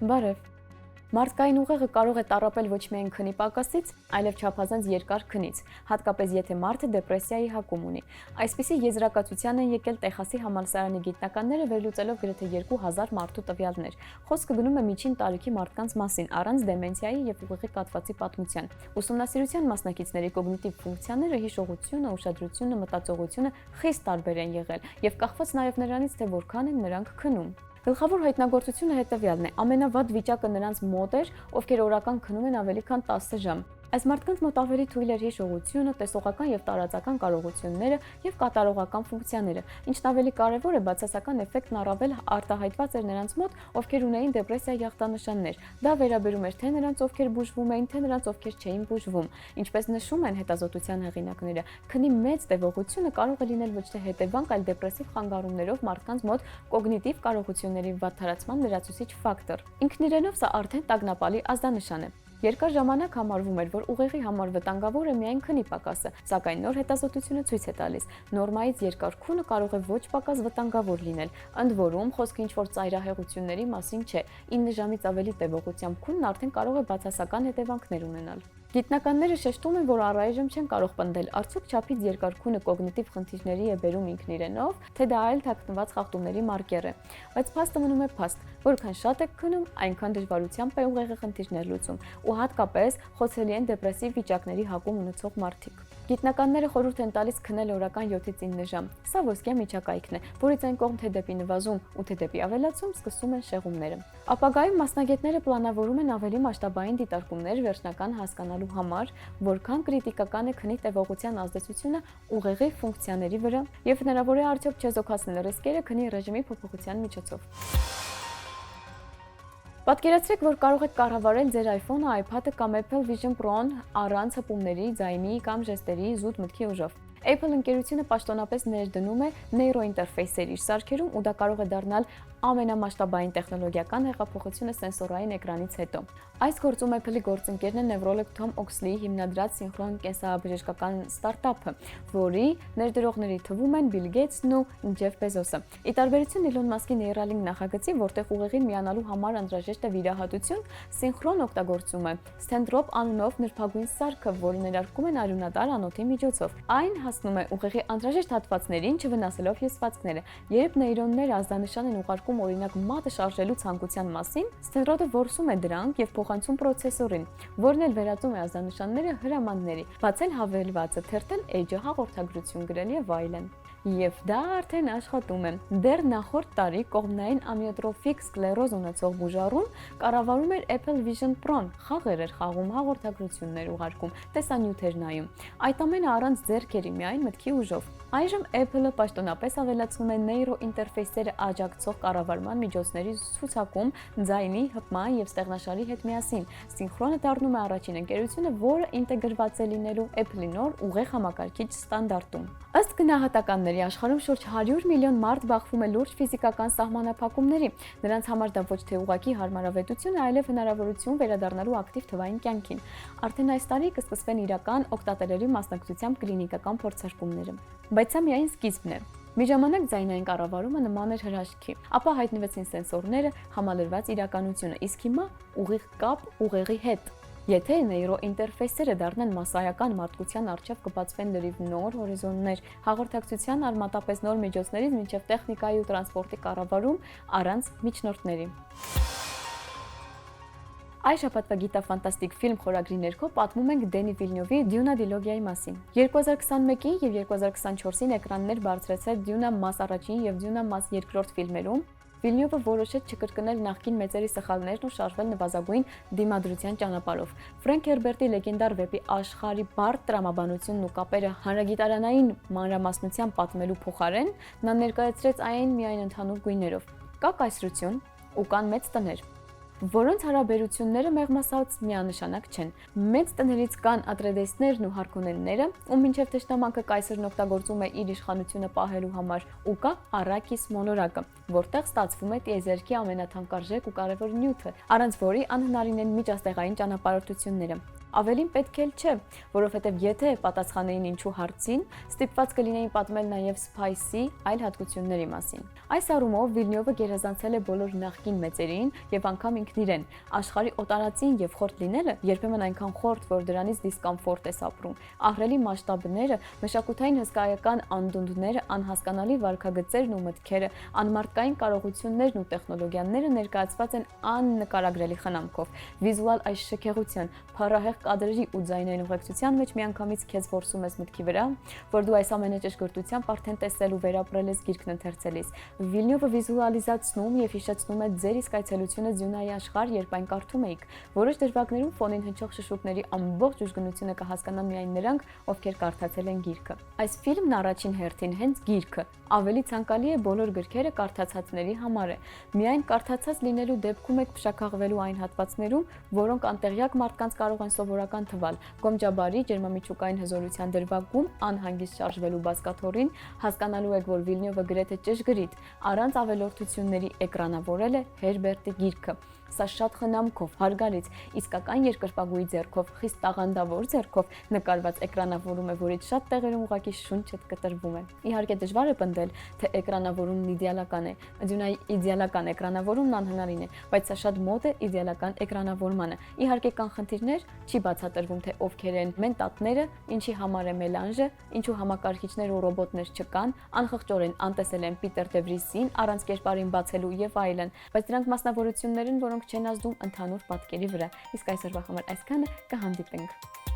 Բարև։ Մարդկային ուղեղը կարող է տառապել ոչ միայն քնի պակասից, այլև չափազանց երկար քնից, հատկապես եթե մարդը դեպրեսիայի հակում ունի։ Այսպիսի եզրակացության են եկել Տեխասի համալսարանի գիտնականները, վերլուծելով գրեթե 2000 մարդու տվյալներ։ Խոսքը գնում է միջին տարիքի մարդկանց մասին, առանց դեմենցիայի եւ ուղեղի կաթվածի պատմության։ Ուսումնասիրության մասնակիցների կոգնիտիվ ֆունկցիաները, հիշողությունը, ուշադրությունը, մտածողությունը խիստ տարբեր են եղել եւ կախված նաեւ նրանից, թե որքան են նրանք քնում։ Գլխավոր հայտնագործությունը հետևյալն է. ամենավատ վիճակը նրանց մոտ էր, ովքեր օրական քնում են ավելի քան 10 ժամ։ Այս մարդկանց մոտ ավելի թույլ էր հիշողությունը, տեսողական եւ տարածական կարողությունները եւ կատարողական ֆունկցիաները, ինչն ավելի կարեւոր է, բացասական էֆեկտն առավել արտահայտված էր նրանց մոտ, ովքեր ունեին դեպրեսիայի ախտանշաններ։ Դա վերաբերում էր թե նրանց, ովքեր բուժվում էին, թե նրանց, ովքեր չէին բուժվում։ Ինչպես նշում են հետազոտության հեղինակները, քնի մեծ տևողությունը կարող է լինել ոչ թե հետևանք, այլ դեպրեսիվ խանգարումներով մարդկանց մոտ կոգնիտիվ կարողությունների վատթարացման լրացուցիչ ֆակտոր։ Ինքն իրենով սա արդեն տագնապալի ազդանշան է։ Երկար ժամանակ համարվում էր, որ ուղեղի համար վտանգավոր է միայն քնի պակասը, սակայն նոր հետազոտությունը ցույց է տալիս, նորմայից երկար քունը կարող է ոչ պակաս վտանգավոր լինել, ընդ որում խոսքը ինչ-որ ծայրահեղությունների մասին չէ, 9 ժամից ավելի տևողությամբ քունն արդեն կարող է բացասական հետևանքներ ունենալ։ Գիտնականները շեշտում են, որ առայժմ չեն կարող պնդել, արդյոք չափից երկար քունը կոգնիտիվ խնդիրների է բերում ինքն իրենով, թե դա այլ թաքնված խախտումների մարկեր է։ Բայց փաստը մնում է փաստ, որքան շատ եք քնում, այնքան դժվարությամբ է ուղեղի խնդիրներ լուծում, ու հատկապես խոցելի են դեպրեսիվ վիճակների հակում ունեցող մարդիկ։ Գիտնականները խորհուրդ են տալիս քնել օրական 7-ից 9 ժամ։ Սա ոսկյա միջակայքն է, որից այն կողմ թե դեպի նվազում ու թե դեպի ավելացում սկսում են շեղումները։ Ապագայում մասնագետները պլանավորում են ավելի մասշտաբային դիտարկումներ վերջնական հասկանալու համար, որքան կրիտիկական է քնի տևողության ազդեցությունը ուղեղի ֆունկցիաների վրա եւ հնարավոր է արդյոք չեզոքացնել ռիսկերը քնի ռեժիմի փոփոխության միջոցով։ Պատկերացրեք, որ կարող եք կառավարել ձեր iPhone-ը, iPad-ը կամ Apple Vision Pro-ն առանց հպումների, ձայնի կամ ժեստերի զուտ մտքի ուժով։ Apple ընկերությունը պաշտոնապես ներդնում է նեյրոինտերֆեյսեր իր սարքերում, ու դա կարող է դառնալ ամենամասշտաբային տեխնոլոգիական հեղափոխությունը սենսորային էկրանից հետո։ Այս գործում Apple-ի գործընկերն է նևրոլոգ Թոմ Օքսլիի հիմնադրած սինխրոն կենսաբժշկական ստարտափը, որի ներդրողների թվում են Բիլ Գեյթսն ու Ջեֆ Բեզոսը։ Ի տարբերություն Իլոն Մասկի Neuralink նախագծի, որտեղ ուղեղին միանալու համար անհրաժեշտ է վիրահատություն, սինխրոն օգտագործում է Stand-Drop անունով նրբագույն սարքը, որը ներարկում են արյունատար անոթի միջոցով։ Այն հասնում է ուղեղի անհրաժեշտ հատվածներին, չվնասելով հյուսվածքները։ Երբ նեյրոնները ազդանշան են ուղարկում օրինակ մատը շարժելու ցանկության մասին, Stand-Drop-ը որսում է դրանք եւ փոխանցում պրոցեսորին, որն էլ վերածում է ազդանշանները հրամանների, բացել հավելվածը, թերթել էջը, հաղորդագրություն գրել եւ այլն։ Եվ դա արդեն աշխատում է։ Դեռ նախորդ տարի կողմնային ամիոտրոֆիկ սկլերոզ ունեցող բուժառուն կառավարում էր Apple Vision Pro-ն, խաղեր էր խաղում, հաղորդագրություններ ուղարկում, տեսանյութեր նայում։ Այդ ամենը առանց ձեռքերի, միայն մտքի ուժով։ Այժմ Apple-ը պաշտոնապես ավելացնում է նեյրոինտերֆեյսերը աջակցող կառավարման միջոցների ցուցակում ձայնի, հպման եւ ստեղնաշարի հետ միասին։ Սինխրոնը դառնում է առաջին ընկերությունը, որը ինտեգրված է լինելու Apple-ի նոր ուղեղ համակարգիչ ստանդարտում։ Ըստ գնահատականների աշխարհում շուրջ 100 միլիոն մարդ բախվում է լուրջ ֆիզիկական սահմանափակումների։ Նրանց համար դա ոչ թե ուղղակի հարմարավետություն է, այլև հնարավորություն վերադառնալու ակտիվ թվային կյանքին։ Արդեն այս տարի կսկսվեն իրական օգտատերերի մասնակցությամբ կլինիկական փորձարկումները։ Բայց սա միայն սկիզբն է։ Մի ժամանակ ձայնային կառավարումը նման էր հրաշքի, ապա հայտնվեցին սենսորները, համալրված իրականությունը, իսկ հիմա ուղիղ կապ ուղեղի հետ։ Եթե նեյրոինտերֆեյսերը դառնան մասսայական, մարդկության առջև կբացվեն լրիվ նոր հորիզոններ, հաղորդակցության արմատապես նոր միջոցներից մինչև տեխնիկայի ու տրանսպորտի կառավարում առանց միջնորդների։ Այս շաբաթվա գիտաֆանտաստիկ ֆիլմ խորագրի ներքո պատմում ենք Դենի Վիլնյովի Դյունա դիլոգիայի մասին։ 2021-ի եւ 2024-ին էկրաններ բարձրացել Դյունա մաս առաջին եւ Դյունա մաս երկրորդ ֆիլմերում, Վիլնյովը որոշեց չկրկնել նախկին մեծերի սխալներն ու շարժվել նվազագույն դիմադրության ճանապարհով։ Ֆրենկ Հերբերտի լեգենդար վեպի աշխարհի բարդ տրամաբանությունն ու կապերը հանրագիտարանային մանրամասնությամբ պատմելու փոխարեն նա ներկայացրեց այն միայն ընդհանուր գույներով։ Կա կայսրություն ու կան մեծ տներ, որոնց հարաբերությունները մեղմասած միանշանակ չեն։ Մեծ տներից կան Ատրեդեսներն ու Հարքոնենները, ում մինչև թշնամանքը կայսրն օգտագործում է իր իշխանությունը պահելու համար, ու կա Արաքիս մոլորակը, որտեղ ստացվում է տիեզերքի ամենաթանկարժեք ու կարևոր նյութը, առանց որի անհնարին են միջաստեղային ճանապարհորդությունները։ Ավելին պետք էլ չէ, որովհետև եթե պատասխանեին ինչու հարցին, ստիպված կլինեին պատմել նաև Spice-ի այլ հատկությունների մասին։ Այս առումով Վիլնյովը գերազանցել է բոլոր նախկին մեծերին եւ անգամ ինքն իրեն։ Աշխարհի օտարածին եւ խորտ լինելը երբեմն այնքան խորտ, որ դրանից դիսկոմֆորտ ես ապրում։ Ահռելի մասշտաբները, մշակութային հսկայական անդունդները, անհասկանալի վարքագծերն ու մտքերը, անմարդկային կարողություններն ու տեխնոլոգիաները ներկայացված են աննկարագրելի խնամքով։ Վիզուալ այս շքեղության, փառահեղ կադրերի ու ձայնային ուղեկցության մեջ միանգամից քեզ որսում ես մտքի վրա, որ դու այս ամենը ճշգրտությամբ արդեն տեսել ու վերապրել ես գիրքն ընթերցելիս։ Վիլնյովը վիզուալիզացնում եւ հիշեցնում է ձեր իսկ այցելությունը Ձյունայի աշխարհ, երբ այն կարդում էիք։ Որոշ դրվագներում ֆոնին հնչող շշուկների ամբողջ ուժգնությունը կհասկանան միայն նրանք, ովքեր կարդացել են գիրքը։ Այս ֆիլմն առաջին հերթին հենց գիրքը ավելի ցանկալի է բոլոր գրքերը կարդացածների համար է։ Միայն կարդացած լինելու դեպքում եք փշաքաղվելու այն հատվածներում, որոնք անտեղյակ մարդկանց կարող են սովորական թվալ։ Գոմջաբարի ջերմամիջուկային հզորության դրվագում անհանգիստ շարժվելու բազկաթոռին հասկանալու եք, որ Վիլնյովը գրեթե ճշգրիտ առանց ավելորդությունների էկրանավորել է Հերբերտի գիրքը։ Սա շատ խնամքով, հարգալից, իսկական երկրպագուի ձեռքով, խիստ տաղանդավոր ձեռքով նկարված էկրանավորում է, որից շատ տեղերում ուղղակի շունչդ կտրվում է։ Իհարկե դժվար է պնդել, թե էկրանավորումն իդեալական է։ Ձյունայի իդեալական էկրանավորումն անհնարին է, բայց սա շատ մոտ է իդեալական էկրանավորմանը։ Իհարկե կան խնդիրներ, չի բացատրվում, թե ովքեր են մենտատները, ինչի համար է մելանժը, ինչու համակարգիչներ ու ռոբոտներ չկան, անխղճորեն անտեսել են Պիտեր դե Վրիսին առանց կերպարին բացելու եւ այլն, բայց դրանք մասնավորություններ են, որոնք չեն ազդում ընդհանուր պատկերի վրա։ Իսկ այսօրվա համար այսքանը, կհանդիպենք։